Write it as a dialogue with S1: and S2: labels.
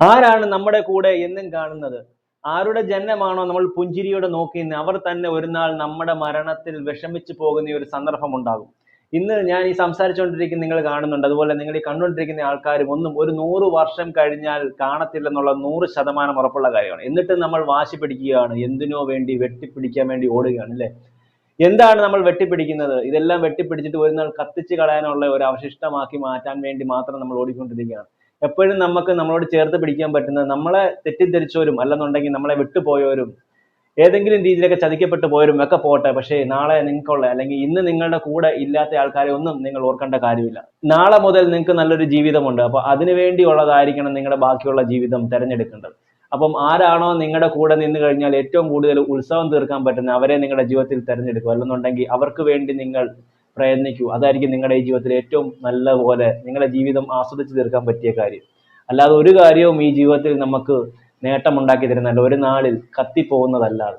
S1: ആരാണ് നമ്മുടെ കൂടെ എന്നും കാണുന്നത്? ആരുടെ ജനനമാണോ നമ്മൾ പുഞ്ചിരിയോടെ നോക്കിയിരുന്നത്, അവർ തന്നെ ഒരു നാൾ നമ്മുടെ മരണത്തിൽ വിഷമിച്ചു പോകുന്ന ഒരു സന്ദർഭം ഉണ്ടാകും. ഇന്ന് ഞാൻ ഈ സംസാരിച്ചുകൊണ്ടിരിക്കുന്ന നിങ്ങൾ കാണുന്നുണ്ട്, അതുപോലെ നിങ്ങൾ ഈ കണ്ടുകൊണ്ടിരിക്കുന്ന ആൾക്കാരും ഒന്നും ഒരു 100 വർഷം കഴിഞ്ഞാൽ കാണത്തില്ലെന്നുള്ള 100% ഉറപ്പുള്ള കാര്യമാണ്. എന്നിട്ട് നമ്മൾ വാശി പിടിക്കുകയാണ്, എന്തിനോ വേണ്ടി വെട്ടിപ്പിടിക്കാൻ വേണ്ടി ഓടുകയാണ് അല്ലേ? എന്താണ് നമ്മൾ വെട്ടിപ്പിടിക്കുന്നത്? ഇതെല്ലാം വെട്ടിപ്പിടിച്ചിട്ട് ഒരു നാൾ കത്തിച്ച് കളയാനുള്ള ഒരു അവശിഷ്ടമാക്കി മാറ്റാൻ വേണ്ടി മാത്രം നമ്മൾ ഓടിക്കൊണ്ടിരിക്കുകയാണ്. എപ്പോഴും നമുക്ക് നമ്മളോട് ചേർത്ത് പിടിക്കാൻ പറ്റുന്നത് നമ്മളെ തെറ്റിദ്ധരിച്ചവരും അല്ലെന്നുണ്ടെങ്കിൽ നമ്മളെ വിട്ടുപോയവരും ഏതെങ്കിലും രീതിയിലൊക്കെ ചതിക്കപ്പെട്ടു പോയവരും ഒക്കെ പോട്ടെ, പക്ഷേ നാളെ നിങ്ങൾക്കുള്ള അല്ലെങ്കിൽ ഇന്ന് നിങ്ങളുടെ കൂടെ ഇല്ലാത്ത ആൾക്കാരെ ഒന്നും നിങ്ങൾ ഓർക്കേണ്ട കാര്യമില്ല. നാളെ മുതൽ നിങ്ങൾക്ക് നല്ലൊരു ജീവിതമുണ്ട്. അപ്പോൾ അതിനു വേണ്ടിയുള്ളതായിരിക്കണം നിങ്ങളുടെ ബാക്കിയുള്ള ജീവിതം തിരഞ്ഞെടുക്കേണ്ടത്. അപ്പം ആരാണോ നിങ്ങളുടെ കൂടെ നിന്ന് കഴിഞ്ഞാൽ ഏറ്റവും കൂടുതൽ ഉത്സവം തീർക്കാൻ പറ്റുന്ന അവരെ നിങ്ങളുടെ ജീവിതത്തിൽ തിരഞ്ഞെടുക്കുക. അല്ലെന്നുണ്ടെങ്കിൽ അവർക്ക് വേണ്ടി നിങ്ങൾ പ്രയത്നിക്കൂ. അതായിരിക്കും നിങ്ങളുടെ ഈ ജീവിതത്തിൽ ഏറ്റവും നല്ല പോലെ നിങ്ങളുടെ ജീവിതം ആസ്വദിച്ച് തീർക്കാൻ പറ്റിയ കാര്യം. അല്ലാതെ ഒരു കാര്യവും ഈ ജീവിതത്തിൽ നമുക്ക് നേട്ടമുണ്ടാക്കി തരുന്നതല്ല, ഒരു നാളിൽ കത്തിപ്പോകുന്നതല്ലാതെ.